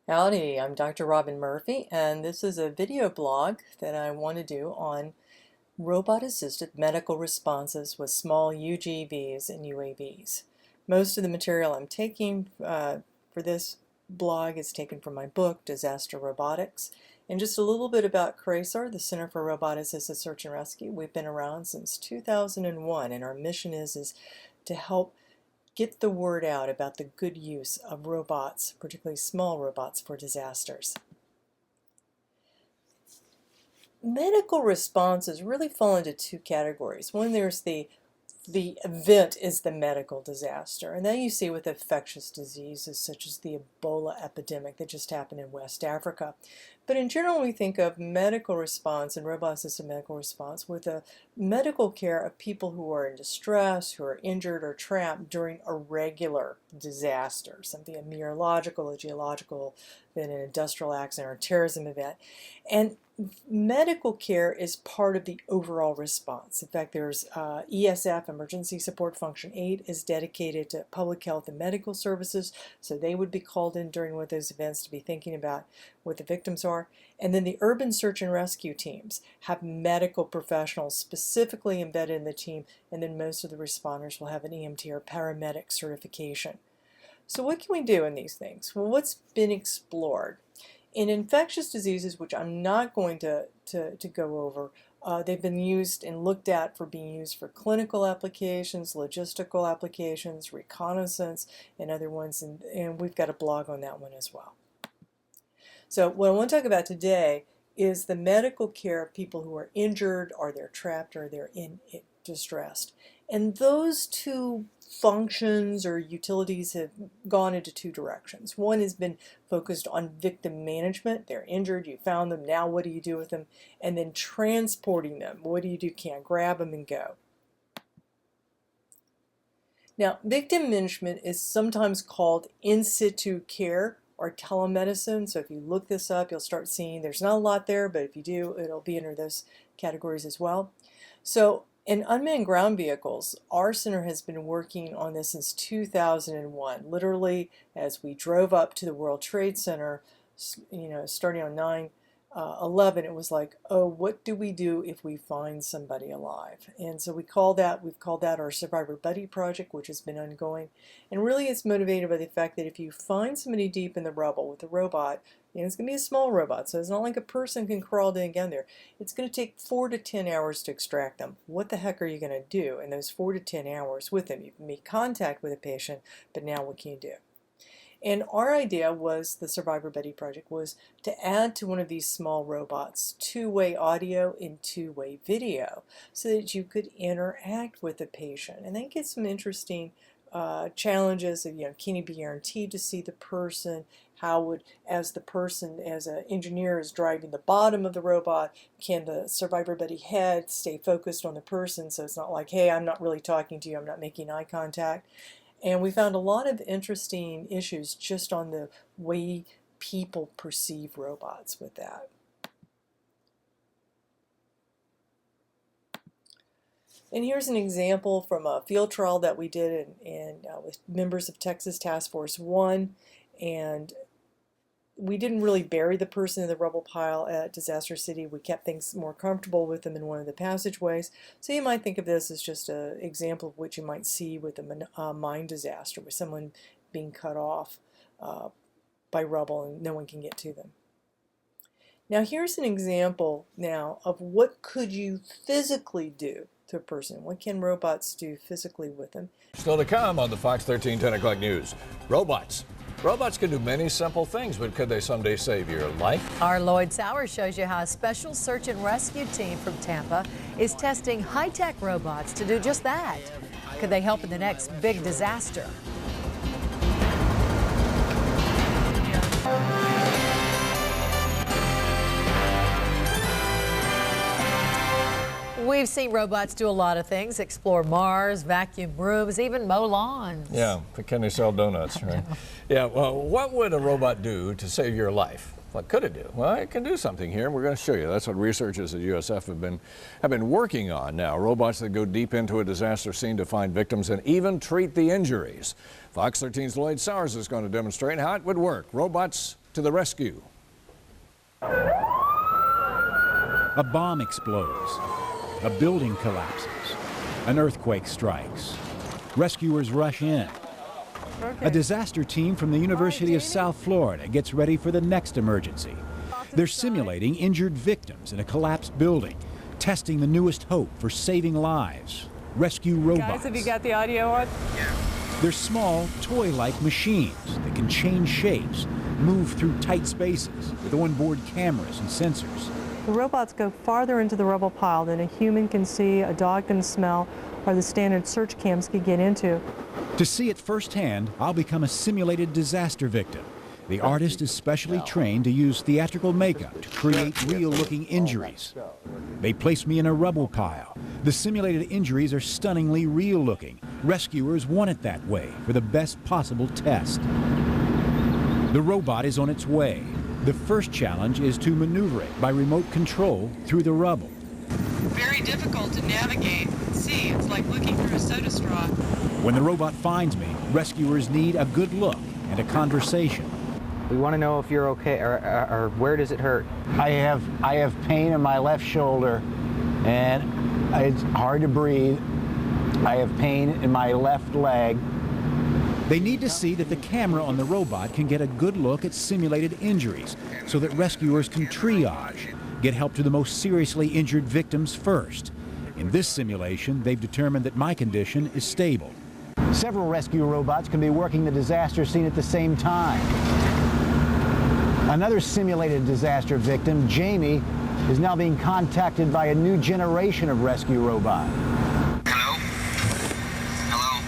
Howdy, I'm Dr. Robin Murphy, and this is a video blog that I want to do on robot-assisted medical responses with small UGVs and UAVs. Most of the material I'm taking for this blog is taken from my book, Disaster Robotics. And just a little bit about CRASAR, the Center for Robot-Assisted Search and Rescue. We've been around since 2001, and our mission is to help get the word out about the good use of robots, particularly small robots, for disasters. Medical responses really fall into two categories. One, there's the event is the medical disaster, and that you see with infectious diseases such as the Ebola epidemic that just happened in West Africa. But in general, we think of medical response and robot-assisted medical response with a medical care of people who are in distress, who are injured or trapped during a regular disaster, something a meteorological, a geological, then an industrial accident or a terrorism event. And medical care is part of the overall response. In fact, there's ESF, Emergency Support Function 8, is dedicated to public health and medical services, so they would be called in during one of those events to be thinking about what the victims are. And then the urban search and rescue teams have medical professionals specifically embedded in the team, and then most of the responders will have an EMT or paramedic certification. So what can we do in these things? Well, what's been explored? In infectious diseases, which I'm not going to go over, they've been used and looked at for being used for clinical applications, logistical applications, reconnaissance, and other ones, and we've got a blog on that one as well. So what I want to talk about today is the medical care of people who are injured, or they're trapped, or they're distressed. And those two functions or utilities have gone into two directions. One has been focused on victim management. They're injured, you found them, now what do you do with them? And then transporting them. What do you do? Can't grab them and go. Now, victim management is sometimes called in situ care or telemedicine. So if you look this up, you'll start seeing there's not a lot there, but if you do, it'll be under those categories as well. So in unmanned ground vehicles, our center has been working on this since 2001. Literally, as we drove up to the World Trade Center, starting on 9/11, it was like, oh, what do we do if we find somebody alive? And so we've called that our Survivor Buddy project, which has been ongoing. And really it's motivated by the fact that if you find somebody deep in the rubble with a robot, it's going to be a small robot, so it's not like a person can crawl in and get there. It's going to take 4 to 10 hours to extract them. What the heck are you going to do in those 4 to 10 hours with them? You can make contact with a patient, but now what can you do? And our idea was, the Survivor Buddy project, was to add to one of these small robots two-way audio and two-way video so that you could interact with the patient. And then get some interesting challenges of, can you be guaranteed to see the person? How would, as an engineer is driving the bottom of the robot, can the Survivor Buddy head stay focused on the person so it's not like, hey, I'm not really talking to you, I'm not making eye contact. And we found a lot of interesting issues just on the way people perceive robots with that. And here's an example from a field trial that we did with members of Texas Task Force 1. And we didn't really bury the person in the rubble pile at Disaster City. We kept things more comfortable with them in one of the passageways. So you might think of this as just an example of what you might see with a mine disaster, with someone being cut off by rubble and no one can get to them. Now here's an example now of what could you physically do to a person. What can robots do physically with them? Still to come on the Fox 13 10 o'clock news. Robots. Robots can do many simple things, but could they someday save your life? Our Lloyd Sauer shows you how a special search and rescue team from Tampa is testing high-tech robots to do just that. Could they help in the next big disaster? We've seen robots do a lot of things, explore Mars, vacuum rooms, even mow lawns. Yeah, but can they sell donuts, right? Yeah, well, what would a robot do to save your life? What could it do? Well, it can do something here, and we're going to show you. That's what researchers at USF have been working on now. Robots that go deep into a disaster scene to find victims and even treat the injuries. Fox 13's Lloyd Sowers is going to demonstrate how it would work. Robots to the rescue. A bomb explodes. A building collapses. An earthquake strikes. Rescuers rush in. A disaster team from the University of South Florida gets ready for the next emergency. They're simulating injured victims in a collapsed building, testing the newest hope for saving lives. Rescue robots. Guys, have you got the audio on? They're small, toy-like machines that can change shapes, move through tight spaces with onboard cameras and sensors. The robots go farther into the rubble pile than a human can see, a dog can smell, or the standard search cams could get into. To see it firsthand, I'll become a simulated disaster victim. The artist is specially trained to use theatrical makeup to create real-looking injuries. They place me in a rubble pile. The simulated injuries are stunningly real-looking. Rescuers want it that way for the best possible test. The robot is on its way. The first challenge is to maneuver it by remote control through the rubble. Very difficult to navigate and see. It's like looking through a soda straw. When the robot finds me, rescuers need a good look and a conversation. We want to know if you're okay, or where does it hurt? I have pain in my left shoulder, and it's hard to breathe. I have pain in my left leg. They need to see that the camera on the robot can get a good look at simulated injuries so that rescuers can triage, get help to the most seriously injured victims first. In this simulation, they've determined that my condition is stable. Several rescue robots can be working the disaster scene at the same time. Another simulated disaster victim, Jamie, is now being contacted by a new generation of rescue robot. Hello? Hello?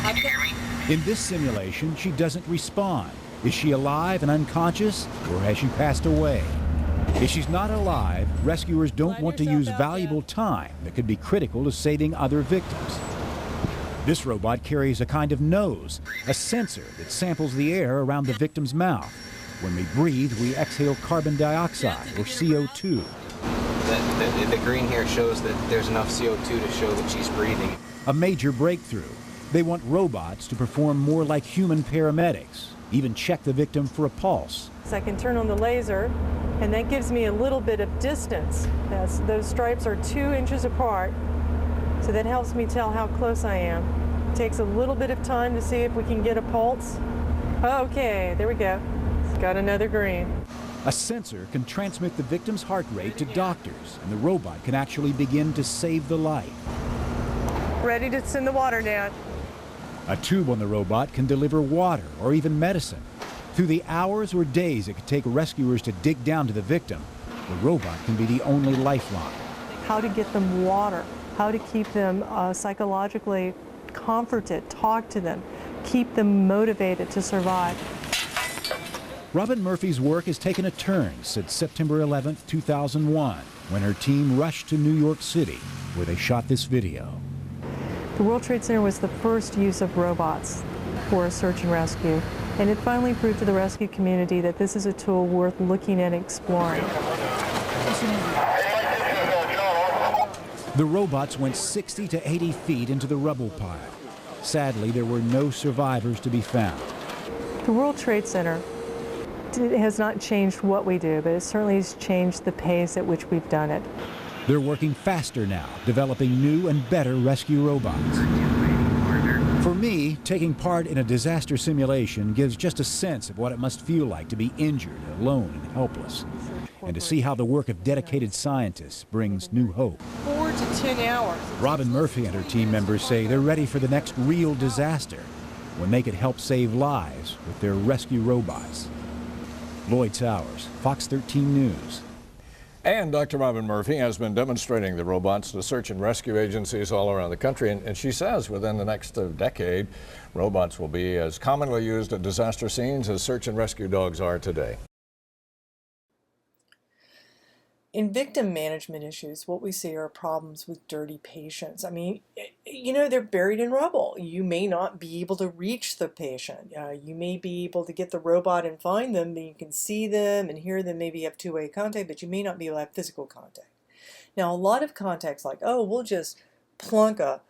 Can you hear me? In this simulation, she doesn't respond. Is she alive and unconscious, or has she passed away? If she's not alive, rescuers don't want to use valuable time that could be critical to saving other victims. This robot carries a kind of nose, a sensor that samples the air around the victim's mouth. When we breathe, we exhale carbon dioxide, or CO2. The green here shows that there's enough CO2 to show that she's breathing. A major breakthrough. They want robots to perform more like human paramedics, even check the victim for a pulse. So I can turn on the laser, and that gives me a little bit of distance. Those stripes are 2 inches apart, so that helps me tell how close I am. It takes a little bit of time to see if we can get a pulse. Okay, there we go. Got another green. A sensor can transmit the victim's heart rate to doctors, and the robot can actually begin to save the life. Ready to send the water down. A tube on the robot can deliver water or even medicine. Through the hours or days it could take rescuers to dig down to the victim, the robot can be the only lifeline. How to get them water, how to keep them psychologically comforted, talk to them, keep them motivated to survive. Robin Murphy's work has taken a turn since September 11, 2001, when her team rushed to New York City, where they shot this video. The World Trade Center was the first use of robots for search and rescue, and it finally proved to the rescue community that this is a tool worth looking at and exploring. The robots went 60 to 80 feet into the rubble pile. Sadly, there were no survivors to be found. The World Trade Center has not changed what we do, but it certainly has changed the pace at which we've done it. They're working faster now, developing new and better rescue robots. For me, taking part in a disaster simulation gives just a sense of what it must feel like to be injured, alone, and helpless. And to see how the work of dedicated scientists brings new hope. 4 to 10 hours. Robin Murphy and her team members say they're ready for the next real disaster, when they could help save lives with their rescue robots. Lloyd Sowers, Fox 13 News. And Dr. Robin Murphy has been demonstrating the robots to search and rescue agencies all around the country. And she says within the next decade, robots will be as commonly used at disaster scenes as search and rescue dogs are today. In victim management issues, what we see are problems with dirty patients. I mean, you know, they're buried in rubble. You may not be able to reach the patient. You may be able to get the robot and find them, but you can see them and hear them, maybe have two-way contact, but you may not be able to have physical contact. Now, a lot of contacts like, oh, we'll just plunk a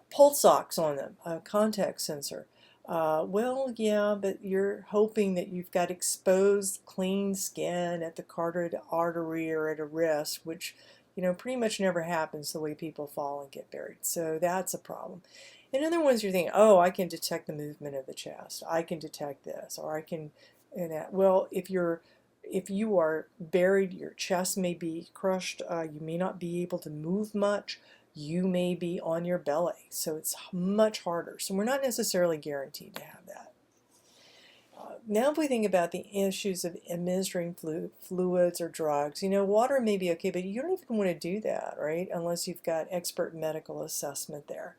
pulse ox on them, a contact sensor. Well, yeah, but you're hoping that you've got exposed, clean skin at the carotid artery or at a wrist, which, you know, pretty much never happens the way people fall and get buried. So that's a problem. And other ones you're thinking, oh, I can detect the movement of the chest. I can detect this, or I can, and that. Well, if you are buried, your chest may be crushed. You may not be able to move much. You may be on your belly, so it's much harder. So we're not necessarily guaranteed to have that. Now if we think about the issues of administering fluids or drugs, you know, water may be okay, but you don't even want to do that, right, unless you've got expert medical assessment there.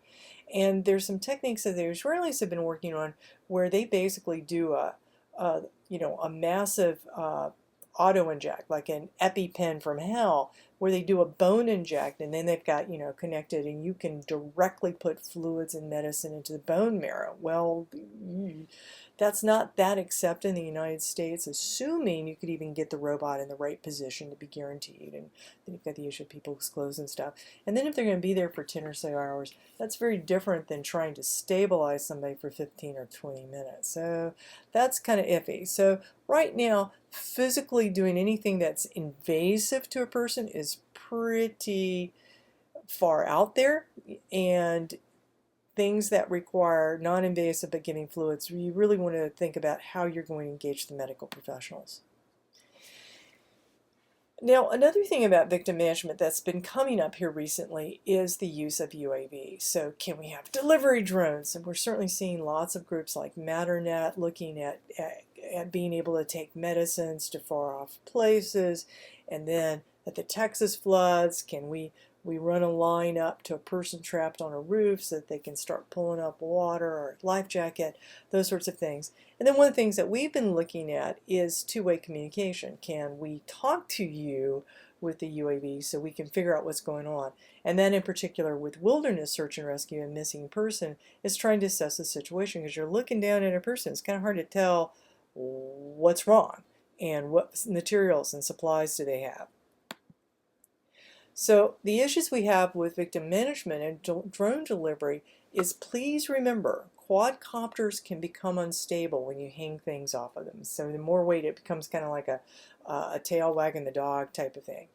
And there's some techniques that the Israelis have been working on where they basically do a massive auto inject, like an EpiPen from hell, where they do a bone inject and then they've got, you know, connected, and you can directly put fluids and medicine into the bone marrow. Well, that's not that accepted in the United States, assuming you could even get the robot in the right position to be guaranteed. And then you've got the issue of people's clothes and stuff. And then if they're going to be there for 10 or so hours, that's very different than trying to stabilize somebody for 15 or 20 minutes. So that's kind of iffy. So right now, physically doing anything that's invasive to a person is pretty far out there, and things that require non-invasive but giving fluids, you really want to think about how you're going to engage the medical professionals. Now, another thing about victim management that's been coming up here recently is the use of UAVs. So can we have delivery drones? And we're certainly seeing lots of groups like Matternet looking at being able to take medicines to far off places. And then at the Texas floods, can we run a line up to a person trapped on a roof so that they can start pulling up water or a life jacket, those sorts of things. And then one of the things that we've been looking at is two-way communication. Can we talk to you with the UAV so we can figure out what's going on? And then in particular with wilderness search and rescue and missing person is trying to assess the situation, because you're looking down at a person. It's kind of hard to tell what's wrong and what materials and supplies do they have. So the issues we have with victim management and drone delivery is, please remember, quadcopters can become unstable when you hang things off of them. So the more weight, it becomes kind of like a tail wagging the dog type of thing.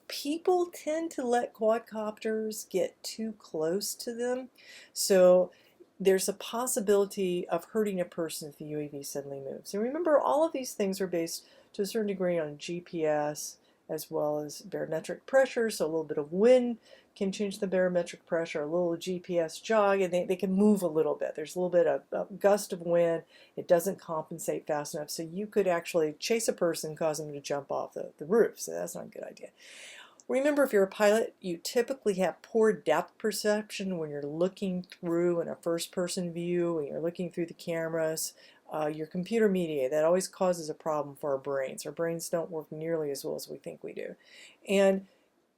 People tend to let quadcopters get too close to them. So there's a possibility of hurting a person if the UAV suddenly moves. And remember, all of these things are based to a certain degree on GPS, as well as barometric pressure. So a little bit of wind can change the barometric pressure, a little GPS jog, and they can move a little bit. There's a little bit of a gust of wind. It doesn't compensate fast enough. So you could actually chase a person, cause them to jump off the roof. So that's not a good idea. Remember, if you're a pilot, you typically have poor depth perception when you're looking through in a first-person view, when you're looking through the cameras. Your computer media, that always causes a problem for our brains. Our brains don't work nearly as well as we think we do. And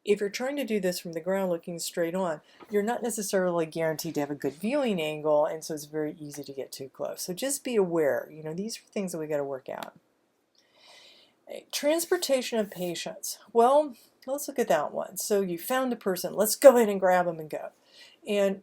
if you're trying to do this from the ground looking straight on, you're not necessarily guaranteed to have a good viewing angle, and so it's very easy to get too close. So just be aware, you know, these are things that we got to work out. Transportation of patients. Well, let's look at that one. So you found a person, let's go ahead and grab them and go. And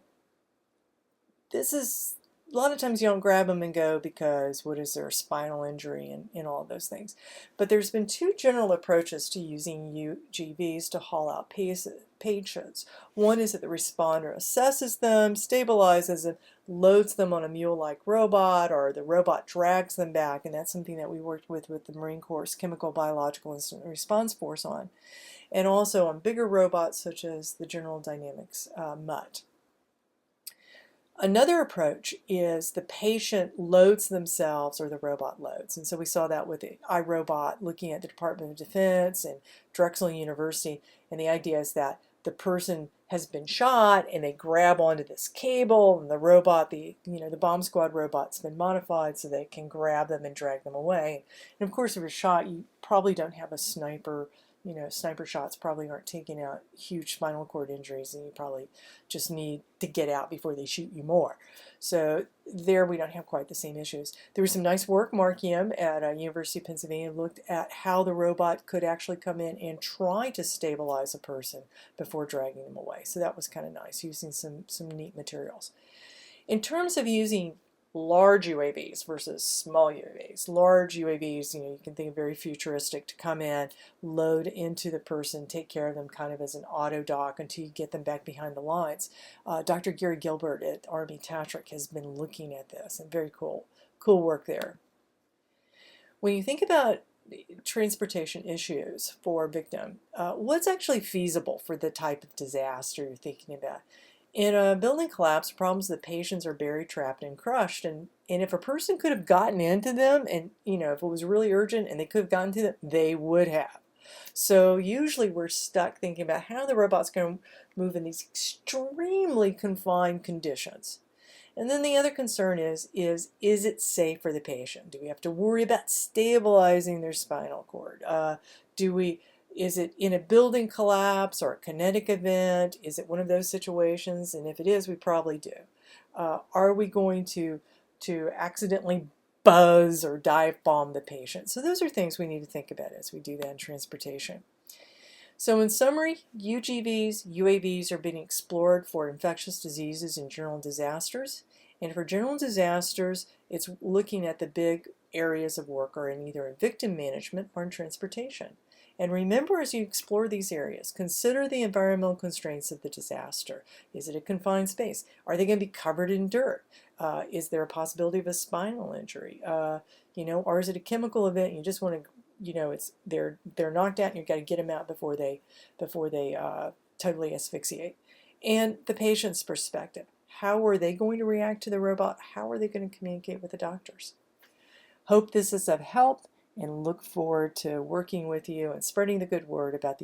this is, a lot of times you don't grab them and go because what is their spinal injury and all of those things. But there's been two general approaches to using UGVs to haul out patients. One is that the responder assesses them, stabilizes them, loads them on a mule-like robot, or the robot drags them back, and that's something that we worked with the Marine Corps Chemical Biological Incident Response Force on, and also on bigger robots such as the General Dynamics MUT. Another approach is the patient loads themselves, or the robot loads. And so we saw that with the iRobot looking at the Department of Defense and Drexel University. And the idea is that the person has been shot and they grab onto this cable, and the robot, the bomb squad robot's been modified so they can grab them and drag them away. And of course, if you're shot, you probably don't have a sniper You know, sniper shots probably aren't taking out huge spinal cord injuries, and you probably just need to get out before they shoot you more. So there we don't have quite the same issues. There was some nice work. Mark Yim at University of Pennsylvania looked at how the robot could actually come in and try to stabilize a person before dragging them away. So that was kind of nice, using some neat materials. In terms of using large UAVs versus small UAVs. Large UAVs, you can think of very futuristic, to come in, load into the person, take care of them kind of as an auto dock until you get them back behind the lines. Dr. Gary Gilbert at Army Tatrick has been looking at this, and very cool work there. When you think about transportation issues for a victim, what's actually feasible for the type of disaster you're thinking about? In a building collapse, problems that patients are buried, trapped, and crushed. And if a person could have gotten into them, and if it was really urgent and they could have gotten to them, they would have. So usually we're stuck thinking about how the robot's going to move in these extremely confined conditions. And then the other concern is it safe for the patient? Do we have to worry about stabilizing their spinal cord? Is it in a building collapse or a kinetic event? Is it one of those situations? And if it is, we probably do. Are we going to accidentally buzz or dive bomb the patient? So those are things we need to think about as we do that in transportation. So in summary, UGVs, UAVs are being explored for infectious diseases and general disasters. And for general disasters, it's looking at the big areas of work are in either in victim management or in transportation. And remember, as you explore these areas, consider the environmental constraints of the disaster. Is it a confined space? Are they going to be covered in dirt? Is there a possibility of a spinal injury? Or is it a chemical event and you just want to, they're knocked out and you've got to get them out before they totally asphyxiate? And the patient's perspective. How are they going to react to the robot? How are they going to communicate with the doctors? Hope this is of help, and look forward to working with you and spreading the good word about the